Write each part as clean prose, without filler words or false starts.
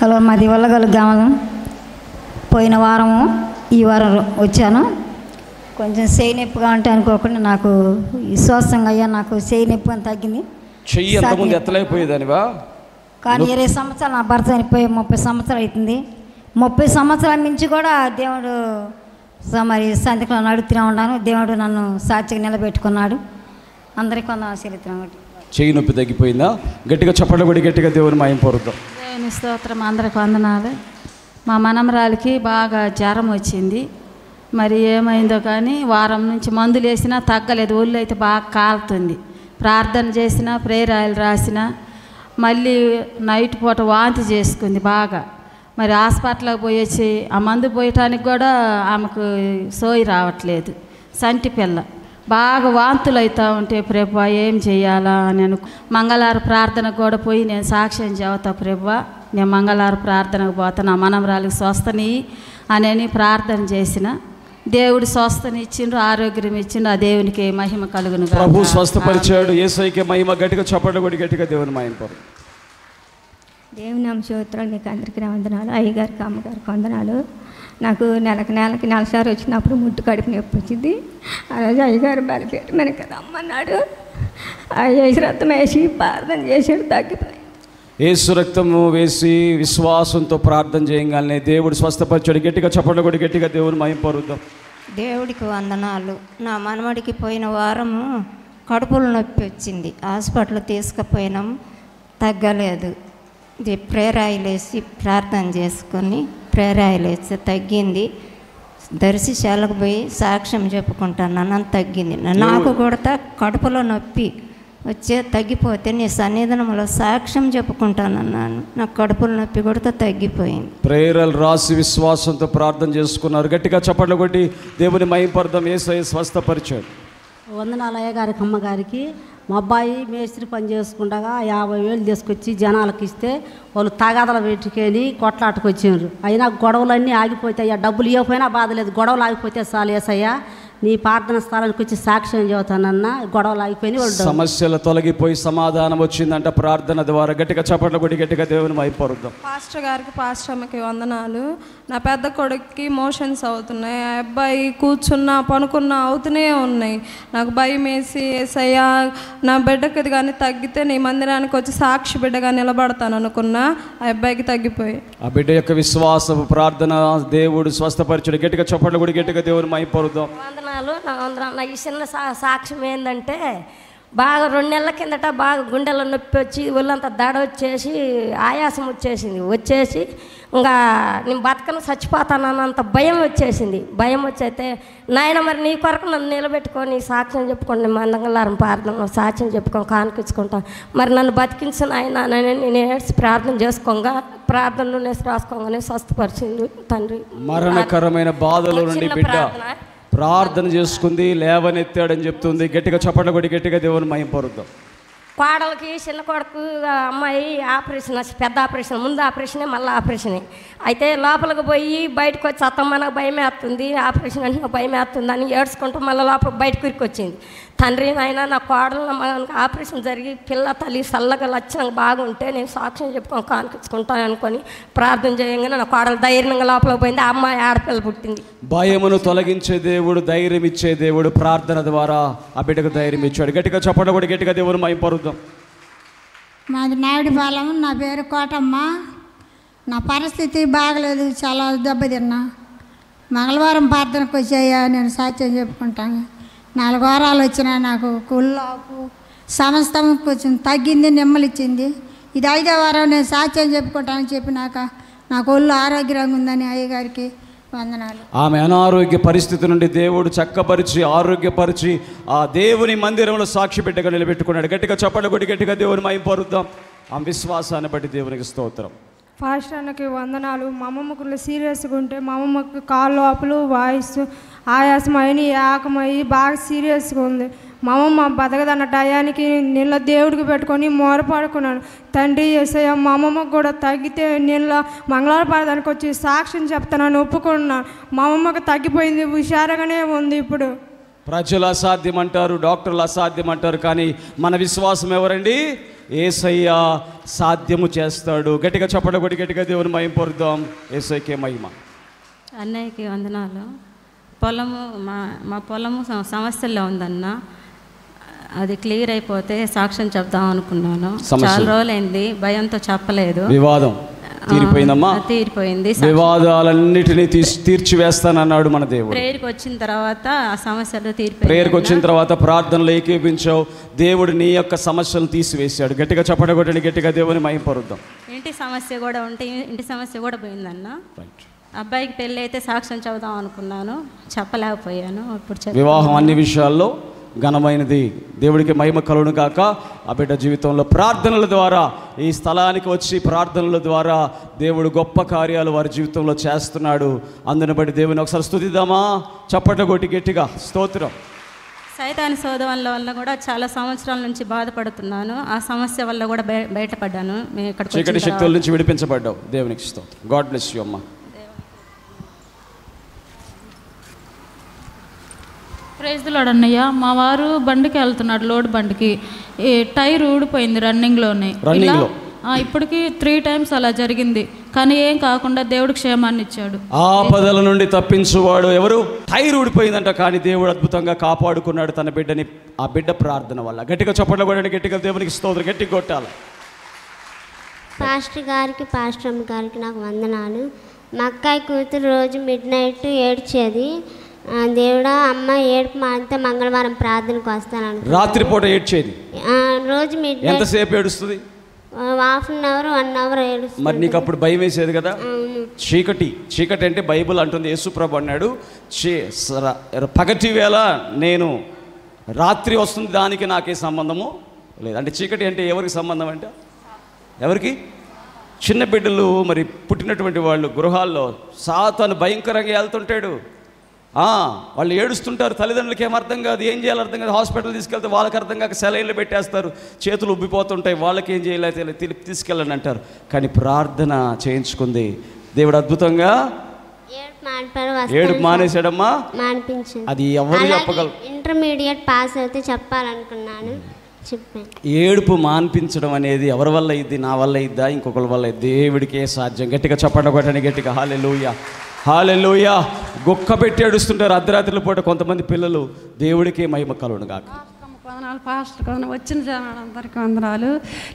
Hello, మాది వల్లగల్లు గ్రామం. పోయిన వారము ఈ వారం వచ్చాను. కొంచెం చేయి నొప్పిగా ఉంటే అనుకోకుండా నాకు విశ్వాసంగా అయ్యా నాకు చేయి నొప్పి అని తగ్గింది. చెయ్యి ఎంతమంది ఎత్తలేకపోయేదానివా? కానీ 20 సంవత్సరాలు నా భర్త చనిపోయి 30 సంవత్సరాలు అవుతుంది. 30 సంవత్సరాల నుంచి కూడా దేవుడు మరి సంతకం నడుతూనే ఉన్నాను. దేవుడు నన్ను సాక్షిగా నిలబెట్టుకున్నాడు. అందరికీ కొంత ఆశీర్వదిస్తున్నాడు. చెయ్యి నొప్పి తగ్గిపోయిందా? గట్టిగా చప్పట్లు కొడి గట్టిగా దేవుని మహిమ పొరుద్దాం. దేవుని స్తోత్రం. అందరికి వందనాలు. మా మనమరాలికి బాగా జ్వరం వచ్చింది. మరి ఏమైందో కానీ వారం నుంచి మందులు వేసినా తగ్గలేదు. ఒళ్ళు అయితే బాగా కాలుతుంది. ప్రార్థన చేసినా ప్రేయర్ ఆయిల్ రాసినా మళ్ళీ నైట్ పూట వాంతి చేసుకుంది బాగా. మరి హాస్పిటల్కి పోయేసి ఆ మందు పోయటానికి కూడా ఆమెకు సోయి రావట్లేదు. సంటి పిల్ల బాగా వాంతులు అవుతూ ఉంటే ప్రభువా ఏం చేయాలా అని మంగళవారం ప్రార్థనకు కూడా పోయి నేను సాక్ష్యం చెబుతా ప్రభువా, నేను మంగళవారం ప్రార్థనకు పోతా, నా మనమరాలికి స్వస్థని అని ప్రార్థన చేసిన. దేవుడు స్వస్థని ఇచ్చిండు, ఆరోగ్యం ఇచ్చిండు. ఆ దేవునికి మహిమ కలుగును. ప్రభు స్వస్థపరిచాడు. యేసయ్యకి మహిమ. గట్టిగా చప్పట్లు కొడి గట్టిగా దేవుని మహిమ పొరు. దేవుని స్తోత్రాలు. మీకు అందరికీ వందనాలు. అయ్యగారికి అమ్మగారికి వందనాలు. నాకు నెలకి నెలసారి వచ్చినప్పుడు ముట్టు కడుపు నొప్పి వచ్చింది. ఆ రోజు అయ్యగారు బలిపెట్టి మనకి రమ్మన్నాడు. ఆ యేసు రక్తం వేసి ప్రార్థన చేసాడు, తగ్గిపోయి. యేసు రక్తము వేసి విశ్వాసంతో ప్రార్థన చేయగానే దేవుడు స్వస్థపరిచాడు. గట్టిగా చప్పట్లు కొడి గట్టిగా దేవుని మహిమ పొరుద్దాం. దేవుడికి వందనాలు. నా మనవడికి పోయిన వారము కడుపులో నొప్పి వచ్చింది. హాస్పిటల్ తీసుకుపోయినాం, తగ్గలేదు. ఇది ప్రేరాయిలు వేసి ప్రార్థన చేసుకొని ప్రేరాయిలు వేస్తే తగ్గింది. దర్శిశాలకు పోయి సాక్ష్యం చెప్పుకుంటాను, తగ్గింది. నాకు కూడా కడుపులో నొప్పి వచ్చే తగ్గిపోతే నీ సన్నిధానంలో సాక్ష్యం చెప్పుకుంటానన్నాను. నాకు కడుపులో నొప్పి కూడా తగ్గిపోయింది. ప్రేరలు రాసి విశ్వాసంతో ప్రార్థన చేసుకున్నారు. గట్టిగా చప్పట్లు కొట్టి దేవుని మహిమ పొరుద్దాం. యేసయ్య స్వస్థపరిచాడు. వందనాలు అయ్యగారికి అమ్మగారికి. మా అబ్బాయి మేస్త్రి పని చేసుకుండగా 50,000 తీసుకొచ్చి జనాలకు ఇస్తే వాళ్ళు తగాదలు పెట్టుకొని కొట్లాటకు వచ్చిండ్రు. అయినా గొడవలన్నీ ఆగిపోతాయి. డబ్బులు ఇవ్వకపోయినా బాధ లేదు, గొడవలు ఆగిపోతే చాలు యేసయ్య నీ ప్రార్థన స్థలానికి వచ్చి సాక్ష్యం చెబుతానన్నా. గొడవలు ఆగిపోయి సమస్యలు తొలగిపోయి సమాధానం వచ్చిందంట ప్రార్థన ద్వారా. గట్టిగా చప్పట్లు కొట్టి గట్టిగా దేవుని మహిమ పొరుద్దాం. పాస్టర్ గారికి పాస్టర్ అమ్మకి వందనాలు. నా పెద్ద కొడుక్కి మోషన్స్ అవుతున్నాయి. ఆ అబ్బాయి కూర్చున్నా పనుకున్నా అవుతూనే ఉన్నాయి. నాకు భయం వేసి యేసయ్యా నా బిడ్డకి కానీ తగ్గితే నీ మందిరానికి వచ్చి సాక్షి బిడ్డగా నిలబడతాను అనుకున్నా. ఆ అబ్బాయికి తగ్గిపోయి ఆ బిడ్డ యొక్క విశ్వాస ప్రార్థన దేవుడు స్వస్థపరిచాడు. గట్టిగా చప్పట్లు కొట్టి గట్టిగా దేవుని మహిమ పొరుద్దాం. నా ఈ చిన్న సాక్ష్యం ఏంటంటే బాగా 2 నెలల కిందట బాగా గుండెలో నొప్పి వచ్చి ఒళ్ళంతా దడ వచ్చేసి ఆయాసం వచ్చేసి ఇంకా నేను బతకను చచ్చిపోతానన్నంత భయం వచ్చేసింది. భయం వచ్చైతే నాయన మరి నీ కొరకు నన్ను నిలబెట్టుకొని సాక్ష్యం చెప్పుకోండి, మంగళవారం ప్రార్థన సాక్ష్యం చెప్పుకొని కానుకించుకుంటాను, మరి నన్ను బతికించిన ఆయన నేను ఏడ్చి ప్రార్థన చేసుకోగా ప్రార్థనలోనే రాసుకోగానే స్వస్థపరిచింది తండ్రి. మరణకరమైన బాధల నుండి బిడ్డ ప్రార్థన చేసుకుంది, లేవనెత్తాడని చెప్తుంది. గట్టిగా చప్పట్లు కొట్టి గట్టిగా దేవుని మహిమ పొరుద్దాం. కోడలకి చిన్న కొడుకు అమ్మాయి ఆపరేషన్, పెద్ద ఆపరేషన్, ముందు ఆపరేషనే మళ్ళీ ఆపరేషనే. అయితే లోపలికి పోయి బయటకు వచ్చి అత్తమ్మ నాకు భయం వేస్తుంది, ఆపరేషన్ అంటే నాకు భయం వేస్తుంది అని ఏడ్చుకుంటూ మళ్ళీ లోపల బయటకు వచ్చింది. తండ్రి నాయన నా కోడలు మనకు ఆపరేషన్ జరిగి పిల్ల తల్లి చల్లగా లక్షణంగా బాగుంటే నేను సాక్ష్యం చెప్పుకొని కానిపించుకుంటాను అనుకొని ప్రార్థన చేయగానే నా కోడలు ధైర్యంగా లోపలికి పోయింది. ఆ అమ్మాయి ఆడపిల్ల పుట్టింది. భయమును తొలగించే దేవుడు, ధైర్యం ఇచ్చే దేవుడు ప్రార్థన ద్వారా ఆ బిడ్డకు ధైర్యం ఇచ్చాడు. గట్టిగా చప్పట్లు కొట్టి గట్టిగా దేవుని మహిమ పొరుద్దాం. మాది నాయుడుపాలెం. నా పేరు కోటమ్మ. నా పరిస్థితి బాగలేదు, చాలా దెబ్బతిన్నా. మంగళవారం ప్రార్థనకు వచ్చాయా నేను సాక్ష్యం చెప్పుకుంటాను. 4 వారాలు వచ్చినా నాకు కుళ్ళాపు సమస్తం కొంచెం తగ్గింది, నెమ్మలిచ్చింది. ఇది 5వ వారం నేను సాక్ష్యం చెప్పుకుంటానని చెప్పినాక నాకు ఒళ్ళు ఆరోగ్యంగా ఉందని అయ్యగారికి వందనాలు. ఆమె అనారోగ్య పరిస్థితి నుండి దేవుడు చక్కపరిచి ఆరోగ్యపరిచి ఆ దేవుని మందిరంలో సాక్షి బిడ్డగా నిలబెట్టుకున్నాడు. గట్టిగా చప్పట్లు కొట్టి గట్టిగా దేవుని మహిమ పొరుద్దాం. ఆ విశ్వాసాన్ని బట్టి దేవునికి స్తోత్రం. పాస్టర్ అన్నకి వందనాలు. మా అమ్మమ్మకు సీరియస్గా ఉంటే మా అమ్మమ్మకి కాళ్ళు లోపలు వాయిస్ ఆయాసం అయిన ఏకమయ్యి బాగా సీరియస్గా ఉంది. మా అమ్మమ్మ బతకదన్న టయానికి నీళ్ళ దేవుడికి పెట్టుకొని మొరపడుకున్నాను. తండ్రి యేసయ్య మా అమ్మమ్మకు కూడా తగ్గితే నీళ్ళ మంగళవారం ప్రార్థనకు వచ్చి సాక్ష్యం చెప్తానని ఒప్పుకున్నాను. మా అమ్మమ్మకి తగ్గిపోయింది, హుషారుగానే ఉంది. ఇప్పుడు ప్రజలు అసాధ్యం అంటారు, డాక్టర్లు అసాధ్యం అంటారు, కానీ మన విశ్వాసం ఎవరండి? యేసయ్య సాధ్యము చేస్తాడు. గట్టిగా చెప్పండి, గట్టిగా దేవుని మహిమ పొందుదాం. యేసయ్యకే మహిమ. అన్నయ్యకి వందనాలు. పొలము మా పొలము సమస్యల్లో ఉందన్న, అది క్లియర్ అయిపోతే సాక్ష్యం చెప్దాం అనుకున్నాను. చాలా రోజులైంది, భయంతో చెప్పలేదు. వివాదం తీరిపోయిందమ్మా? తీరిపోయింది. వివాదాలన్నిటినీ తీర్చివేస్తానన్నాడు మన దేవుడు. ప్రేయర్కి వచ్చిన తర్వాత ఆ సమస్యలు తీరిపోయి, ప్రేయర్కి వచ్చిన తర్వాత ప్రార్థనలు ఏకీపించావు, దేవుడు నీ యొక్క సమస్యలు తీసివేశాడు. గట్టిగా చెప్పండి, గట్టిగా దేవుని మహిమ పొందుదాం. ఇంటి సమస్య కూడా ఉంటే ఇంటి సమస్య కూడా పోయిందన్న. అబ్బాయికి పెళ్ళి అయితే సాక్ష్యం చెబుదాం అనుకున్నాను, చెప్పలేకపోయాను. ఇప్పుడు వివాహం అన్ని విషయాల్లో ఘనమైనది. దేవుడికి మహిమ కలుగును కాక. ఆ బిడ్డ జీవితంలో ప్రార్థనల ద్వారా, ఈ స్థలానికి వచ్చి ప్రార్థనల ద్వారా దేవుడు గొప్ప కార్యాలు వారి జీవితంలో చేస్తున్నాడు. అందుని బట్టి దేవుని ఒకసారి స్తుతిద్దామా? చప్పట కొట్టి గట్టిగా స్తోత్రం. సైతాని శోధనల వల్ల కూడా చాలా సంవత్సరాల నుంచి బాధపడుతున్నాను. ఆ సమస్య వల్ల కూడా బయటపడ్డాను. చీకటి శక్తుల నుంచి విడిపించబడ్డావు. దేవునికి స్తోత్రం. గాడ్ బ్లెస్ యు అమ్మా. ప్రైజ్ ది లార్డ్ అన్నయ్య. మా వారు బండికి వెళ్తున్నాడు, లోడ్ బండికి. ఈ టైర్ ఊడిపోయింది రన్నింగ్లోనే. ఇప్పటికి 3 times అలా జరిగింది, కానీ ఏం కాకుండా దేవుడు క్షేమాన్ని ఇచ్చాడు. ఆపదల నుండి తప్పించువాడు ఎవరు? టైర్ ఊడిపోయిందంట, కానీ దేవుడు అద్భుతంగా కాపాడుకున్నాడు తన బిడ్డని. ఆ బిడ్డ ప్రార్థన వల్ల. గట్టిగా చప్పట్లు కొట్టండి, గట్టిగా దేవునికి స్తోత్రం, గట్టిగా కొట్టాలి. పాస్టర్ గారికి, పాస్టర్ అమ్మ గారికి నాకు వందనాలు. మా అక్కాయి కూతురు రోజు midnight ఏడ్చేది. దేవుడా అమ్మ ఏడుపు మాంతే మంగళవారం ప్రార్థనకు వస్తాను. రాత్రిపూట ఏడ్చేది రోజు midnight. ఎంతసేపు ఏడుస్తుంది? 1/2 hour 1 hour ఏడుస్తుంది. మరి నీకు అప్పుడు భయం వేసేది కదా? చీకటి అంటే బైబుల్ అంటుంది, యేసుప్రభు అన్నాడు, పగటి వేళ నేను, రాత్రి వస్తుంది దానికి నాకే సంబంధము లేదు. అంటే చీకటి అంటే ఎవరికి సంబంధం అంటే? ఎవరికి? చిన్న బిడ్డలు మరి పుట్టినటువంటి వాళ్ళు గృహాల్లో సాతాను భయంకరంగా వెళ్తుంటాడు. వాళ్ళు ఏడుస్తుంటారు, తల్లిదండ్రులకి ఏం అర్థం కాదు, ఏం చేయాలి అర్థం కాదు. హాస్పిటల్ తీసుకెళ్తే వాళ్ళకి అర్థం కాక సెలైన్లు పెట్టేస్తారు, చేతులు ఉబ్బిపోతుంటాయి, వాళ్ళకి ఏం చేయాలి తీసుకెళ్ళని అంటారు. కానీ ప్రార్థన చేయించుకుంది, దేవుడు అద్భుతంగా ఏడుపు మానేశాడమ్మా. అది ఎవరు చెప్పగలరు? ఇంటర్మీడియట్ పాస్ అయితే చెప్పాలనుకున్నాను. ఏడుపు మాన్పించడం అనేది ఎవరి వల్ల అయింది? నా వల్ల ఇద్దా, ఇంకొకరి వల్ల? దేవుడికే సాధ్యం. గట్టిగా చెప్పండి కొట్టండి, గట్టిగా హల్లెలూయా, హల్లెలూయా. గుక్క పెట్టి ఏడుస్తుంటారు అర్ధరాత్రుల పూట కొంతమంది పిల్లలు. దేవుడికే మహిమ కలుగును గాక. వందనాలు పాస్టర్ గారు, వచ్చిన జనాలందరికీ వందనాలు.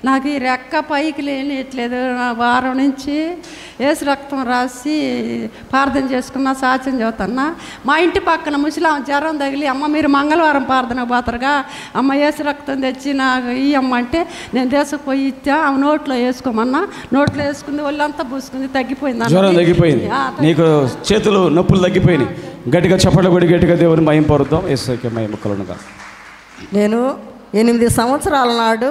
నాకు ఈ రెక్క పైకి లేనిట్లేదు. వారం నుంచి ఏసు రక్తం రాసి ప్రార్థన చేసుకున్నా, సాక్ష్యం చెబుతున్నా. మా ఇంటి పక్కన ముసలాం జ్వరం తగిలి, అమ్మ మీరు మంగళవారం ప్రార్థన పోతారుగా, అమ్మ ఏసు రక్తం తెచ్చి నాకు ఈ అమ్మ అంటే నేను తీసుకుపోయి ఇచ్చా. ఆమె నోట్లో వేసుకోమన్నా, నోట్లో వేసుకుంది, ఒళ్ళంతా పూసుకుంది, తగ్గిపోయింది. జ్వరం తగ్గిపోయింది, నీకు చేతులు నొప్పులు తగ్గిపోయినాయి. గట్టిగా చప్పట్లు కొడి గట్టిగా దేవుని మహిమ పొందుతాం. యేసుకే మహిమ కలుగును గాక. నేను 8 సంవత్సరాల నాడు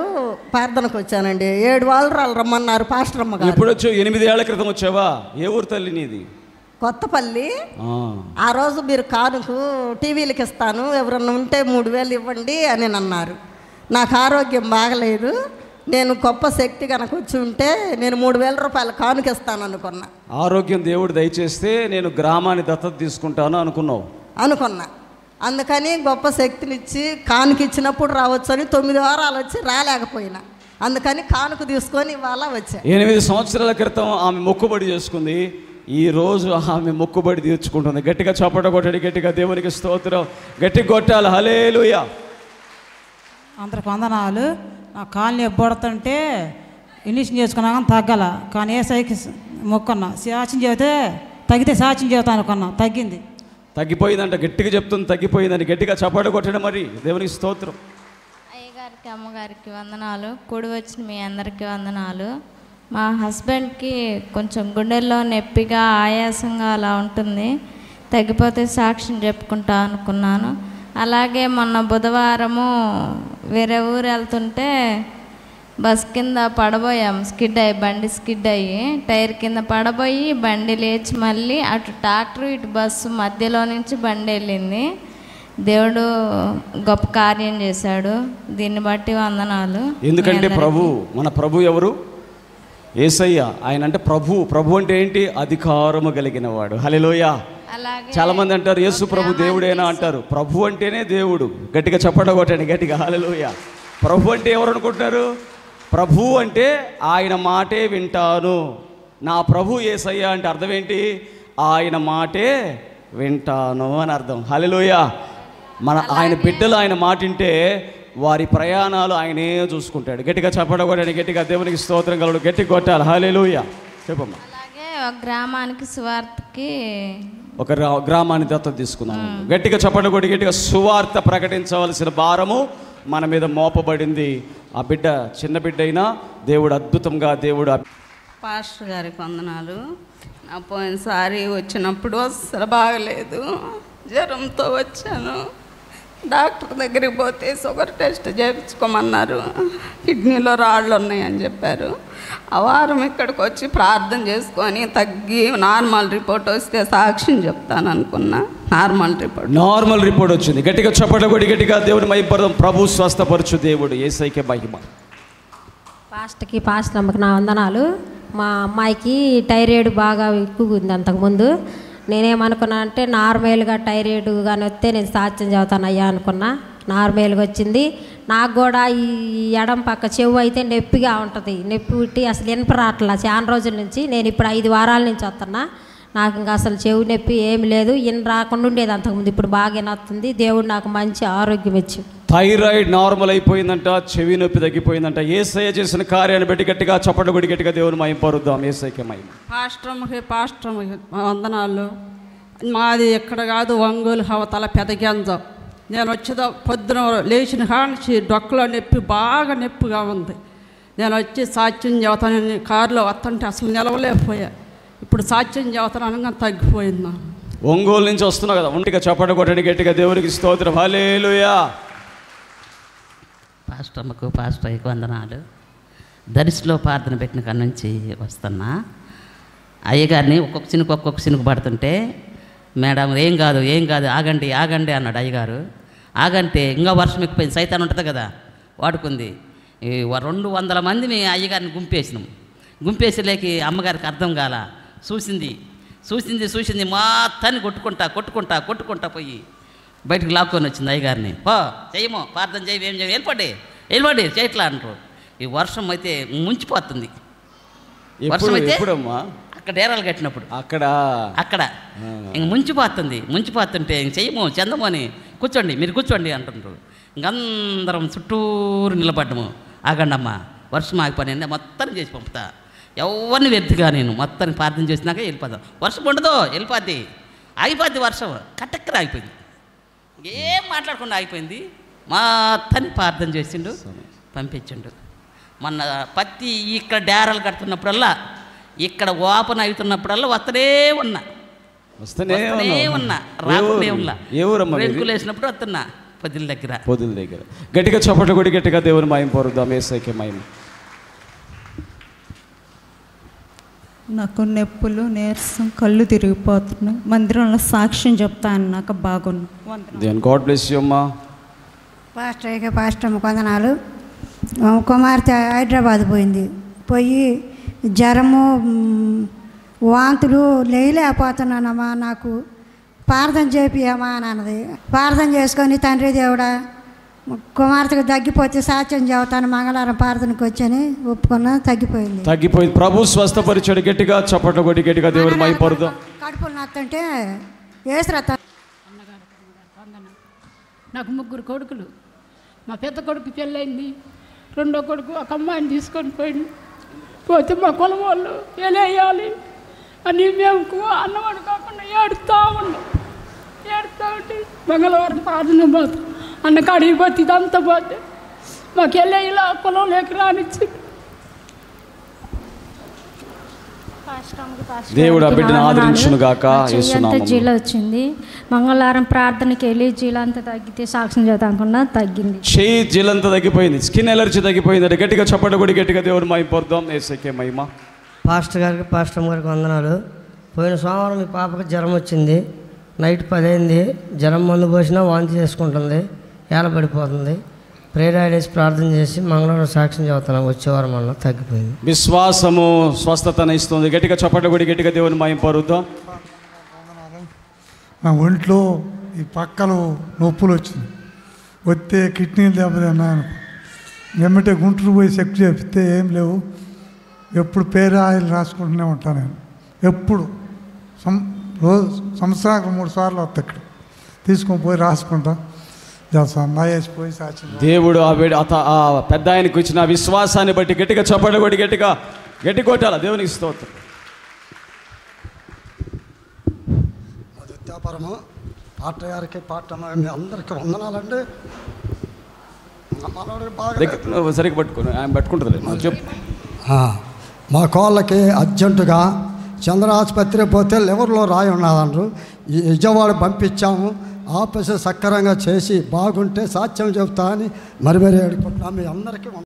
ప్రార్థనకు వచ్చానండి. 7 వారాలు రమ్మన్నారు పాస్టర్ అమ్మ గారు. ఎప్పుడు వచ్చావు? 8 ఏళ్ల క్రితం వచ్చావా? ఏ ఊరు తల్లి నీది? కొత్తపల్లి. ఆ రోజు మీరు కానుకు టీవీలకు ఇస్తాను, ఎవరన్నా ఉంటే 3000 ఇవ్వండి అని అన్నారు. నాకు ఆరోగ్యం బాగలేదు, నేను గొప్ప శక్తి కనుక వచ్చి ఉంటే నేను 3000 రూపాయలు కానుక ఇస్తాను అనుకున్నా. ఆరోగ్యం దేవుడు దయచేస్తే నేను గ్రామాన్ని దత్తత తీసుకుంటాను అనుకున్నా. అందుకని గొప్ప శక్తినిచ్చి కానుక ఇచ్చినప్పుడు రావచ్చు అని 9 వారాలు వచ్చి రాలేకపోయినా. అందుకని కానుక తీసుకొని ఇవాళ వచ్చా. 8 సంవత్సరాల క్రితం ఆమె మొక్కుబడి చేసుకుంది, ఈరోజు ఆమె మొక్కుబడి తీర్చుకుంటుంది. గట్టిగా చప్పట కొట్టండి, గట్టిగా దేవునికి స్తోత్రం, గట్టిగా కొట్టాలి. హల్లెలూయా. అందరికి వందనాలు. నా కాలనీ ఎబ్బడుతుంటే ఇనిషన్ చేసుకున్నా కానీ తగ్గల, కానీ ఏ సైకి మొక్కున్నా, సాక్ష్యం చెబితే తగ్గితే సాక్ష్యం చెబుతాను అనుకున్నా, తగ్గింది. తగ్గిపోయిందంట, గట్టిగా చెప్తుంది తగ్గిపోయిందని. గట్టిగా చప్పట కొట్టడం. మరి దేవునికి స్తోత్రం. అయ్యగారికి అమ్మగారికి వందనాలు. కూడి వచ్చిన మీ అందరికీ వందనాలు. మా హస్బెండ్కి కొంచెం గుండెల్లో నొప్పిగా ఆయాసంగా అలా ఉంటుంది, తగ్గిపోతే సాక్ష్యం చెప్పుకుంటా అనుకున్నాను. అలాగే మొన్న బుధవారము వేరే ఊరు వెళ్తుంటే బస్ కింద పడబోయాం, బండి స్కిడ్ అయ్యి టైర్ కింద పడబోయి బండి లేచి మళ్ళీ అటు ట్రాక్టర్ ఇటు బస్సు మధ్యలో నుంచి బండి వెళ్ళింది. దేవుడు గొప్ప కార్యం చేశాడు, దీన్ని బట్టి వందనాలు. ఎందుకంటే మన ప్రభు ఎవరు? యేసయ్య. ఆయన అంటే ప్రభు అంటే ఏంటి? అధికారము కలిగిన వాడు. హల్లెలూయా. చాలా మంది అంటారు యేసు ప్రభు దేవుడేనా అంటారు. ప్రభు అంటేనే దేవుడు. గట్టిగా చప్పట కొట్టండి, గట్టిగా హల్లెలూయా. ప్రభు అంటే ఎవరు అనుకుంటున్నారు? ప్రభు అంటే ఆయన మాటే వింటాను. నా ప్రభు యేసయ్య అంటే అర్థం ఏంటి? ఆయన మాటే వింటాను అని అర్థం. హల్లెలూయా. ఆయన బిడ్డలు ఆయన మాట వింటే వారి ప్రయాణాలు ఆయనే చూసుకుంటాడు. గట్టిగా చెప్పడం, గట్టిగా దేవునికి స్తోత్రం కలడు, గట్టిగా కొట్టాలి. హల్లెలూయా. చెప్పమ్మా. అలాగే ఒక గ్రామానికి సువార్తకి ఒక గ్రామాన్ని దత్తత తీసుకున్నాము. గట్టిగా చెప్పండి, గట్టిగా సువార్త ప్రకటించవలసిన భారము మన మీద మోపబడింది. ఆ బిడ్డ చిన్న బిడ్డ అయినా దేవుడు అద్భుతంగా పాస్టర్ గారికి వందనాలు. నా పోయినసారి వచ్చినప్పుడు అస్సలు బాగలేదు, జ్వరంతో వచ్చాను. డాక్టర్ దగ్గరికి పోతే షుగర్ టెస్ట్ చేయించుకోమన్నారు, కిడ్నీలో రాళ్ళు ఉన్నాయని చెప్పారు. ఆ వారం ఇక్కడికి వచ్చి ప్రార్థన చేసుకొని తగ్గి నార్మల్ రిపోర్ట్ వస్తే సాక్ష్యం చెప్తాను అనుకున్నా. నార్మల్ రిపోర్ట్ వచ్చింది. గట్టిగా చెప్పడం, గట్టిగా దేవుని మహిమ. ప్రభు స్వస్థపరచు దేవుడు, యేసయ్యకే మహిమ. పాస్టర్ అమ్మకి నా వందనాలు. మా అమ్మాయికి థైరాయిడ్ బాగా ఎక్కువగా ఉంది. అంతకుముందు నేనేమనుకున్నా అంటే నార్మల్గా థైరాయిడ్ కానీ వస్తే నేను సాక్ష్యం చెబుతాను అయ్యా అనుకున్నా. నార్మల్గా వచ్చింది. నాకు కూడా ఈ ఎడం పక్క చెవు అయితే నొప్పిగా ఉంటుంది. నొప్పి పుట్టి అసలు ఇనప రాట్లా చాలా రోజుల నుంచి. నేను ఇప్పుడు 5 వారాల నుంచి వస్తున్నా. నాకు ఇంకా అసలు చెవు నొప్పి ఏమి లేదు, రాకుండా ఉండేది అంతకుముందు. ఇప్పుడు బాగా వినొస్తుంది. దేవుడు నాకు మంచి ఆరోగ్యం ఇచ్చి. థైరాయిడ్ నార్మల్ అయిపోయిందంట, చెవి నొప్పి తగ్గిపోయిందంట. యేసయ్య చేసిన కార్యాన్ని బట్టి గట్టిగా చప్పట్లు కొట్టి గట్టిగా దేవుని మహిమ పరుద్దాం. యేసయ్యకే మహిమ. పాస్టర్కి వందనాలు. మాది ఎక్కడ కాదు, ఒంగోలు అవతల పెదగంజం. నేను వచ్చేదో పొద్దున లేచిన కానించి డొక్కలో నొప్పి బాగా నొప్పిగా ఉంది. నేను వచ్చి సాక్ష్యం చెబుతానని కారులో వస్తుంటే అసలు నిలవలేకపోయా. ఇప్పుడు సాక్ష్యం చెబుతాను అనగా తగ్గిపోయింది. ఒంగోలు నుంచి వస్తున్నావు కదా, ఒంటిగా చప్పట కొట్టండి గట్టిగా దేవునికి స్తోత్రం. హల్లెలూయా. పాస్టర్కు పాస్టర్కి వందనాలు. దర్శిలో ప్రార్థన పెట్టిన కాడ నుంచి వస్తున్నా. అయ్యగారిని ఒక్కొక్క చినుకు పడుతుంటే, మేడం ఏం కాదు ఆగండి అన్నాడు అయ్యగారు. ఆగంటే ఇంకా వర్షం ఎక్కువైంది, సైతాన్ ఉంటుంది కదా వాడుకుంది. 200 మంది మేము అయ్యగారిని గుంపేసేలేకి అమ్మగారికి అర్థం కాల. చూసింది మొత్తాన్ని కొట్టుకుంటా పోయి బయటకు లాక్కొని వచ్చింది అయ్యగారిని. చెయ్యమో ప్రార్థన చేయి, ఏం చేయి, వెళ్ళిపోండి చేయట్లా అంటారు. ఈ వర్షం అయితే ముంచిపోతుంది. వర్షం అయితే అక్కడ డేరాలు కట్టినప్పుడు అక్కడ ఇంక ముంచిపోతుంటే ఇంక చెయ్యమో చందమో అని మీరు కూర్చోండి అంటుంటారు. ఇంకందరం చుట్టూరు నిలబడ్డము. ఆగండమ్మా వర్షం ఆగిపోయినా మొత్తం చేసి పంపుతా, ఎవరిని వ్యర్థిగా నేను మొత్తాన్ని ప్రార్థన చేసినాక వెళ్ళిపోతాం. వర్షం ఉండదో ఆగిపోద్ది వర్షం. కట్టెక్కర ఆగిపోయింది, ఏం మాట్లాడకుండా ఆగిపోయింది. మొత్తాన్ని ప్రార్థన చేసిండు, పంపించిండు. మొన్న పత్తి ఇక్కడ డేరాలు కడుతున్నప్పుడల్లా, ఇక్కడ ఓపెన్ అవుతున్నప్పుడల్లా వస్తూనే ఉన్నా రాకుండా ఉన్నా. రేకులు వేసినప్పుడు వస్తున్నా పొద్దుల దగ్గర. గట్టిగా చప్పట్లు కొడి గట్టిగా దేవుని మహిమ పరుద్దాం. యేసయ్యకే మహిమ. నాకు నొప్పులు, నీరసం, కళ్ళు తిరిగిపోతున్నాయి. మందిరంలో సాక్ష్యం చెప్తాను, నాకు బాగున్నా. గాడ్ బ్లెస్ యు అమ్మా. పాస్టర్ వందనాలు. కుమార్తె హైదరాబాద్ పోయి జ్వరము, వాంతులు, లేయలేకపోతున్నానమ్మా, నాకు ప్రార్థన చేపియమ్మా అని అన్నది. ప్రార్థన చేసుకొని తండ్రి దేవుడా కుమార్తెకు తగ్గిపోతే సాక్ష్యం చెబుతాను, మంగళవారం ప్రార్థనకు వచ్చని ఒప్పుకున్నా. తగ్గిపోయింది. ప్రభు స్వస్థపరిచాడు. గట్టిగా చప్పట్లు కొట్టి గట్టిగా దేవుని మహిమ పరుద్దాం. కడుపులు నత్తుంటే వేసురత. నాకు 3 కొడుకులు. మా పెద్ద కొడుకు పెళ్ళయింది, రెండో కొడుకు ఒక అమ్మాయిని తీసుకొని పోతే మా కులం వాళ్ళు వేయాలి అని మేము అన్నవాడు కాకుండా ఏడుస్తూ ఉంటే మంగళవారం ప్రార్థన పోతాం. అన్న కాడికి పోతే ఇదంతా పోతే మాకు ఇలా కులం లేక రానిచ్చి దేవుడు ఆ బిడ్డను ఆదరించును గాక. జీల వచ్చింది. మంగళవారం ప్రార్థనకి వెళ్ళి జీలంతా తగ్గితే సాక్ష్యం చేద్దామనుకున్నా, తగ్గింది. చెయ్యి జీలంతా తగ్గిపోయింది, స్కిన్ ఎలర్జీ తగ్గిపోయింది. గట్టిగా చప్పట్లు కొడి గట్టిగా దేవుని మహిమ పరుద్దాం. యేసయ్యకే మహిమ. పాస్టర్ గారికి వందనాలు. పోయిన సోమవారం మీ పాపకి జ్వరం వచ్చింది. నైట్ 10 అయింది. జ్వరం మందు పోసినా వాంతి చేసుకుంటుంది, ఏలబడిపోతుంది. ప్రేరాయిడ్ వేసి ప్రార్థన చేసి మంగళవారం సాక్ష్యం చెబుతున్నాం. వచ్చేవారం వల్ల తగ్గిపోయింది. విశ్వాసము స్వస్థతను ఇస్తుంది. గట్టిగా చప్పట్లు కొడి గట్టిగా దేవుని మహిమ పరుద్దాం. నా ఒంట్లో ఈ పక్కలో నొప్పులు వచ్చింది, వస్తే కిడ్నీలు దెబ్బతిన్నాను. ఎమ్మటే గుంటూరు పోయి చెక్ చేపిస్తే ఏం లేవు. ఎప్పుడు పేరు ఆయిల్ రాసుకుంటూనే ఉంటాను నేను. ఎప్పుడు రోజు సంవత్సరానికి 3 సార్లు వస్తా ఇక్కడ తీసుకొని పోయి రాసుకుంటా చేస్తాను. నా వేసిపోయి సాక్షి. దేవుడు ఆ పెద్ద ఆయనకు ఇచ్చిన విశ్వాసాన్ని బట్టి గట్టిగా చప్పట్లు కొట్టి గట్టి కొట్టాల. దేవునికి స్తోత్రం. అది విద్యాపరము పాట గారికి మీ అందరికీ వందనాలండి. సరిగ్గా పట్టుకుని ఆయన పట్టుకుంటుంది చెప్పు. మా కోళ్ళకి అర్జెంటుగా చంద్ర ఆసుపత్రి పోతే లివర్లో రాయి ఉన్నదన్నారు. ఈ విజయవాడ పంపించాము. ఆపరేషన్ సక్రమంగా చేసి బాగుంటే సాక్ష్యం చెబుతా అని మరి అడుగుతున్నాం. మీ అందరికీ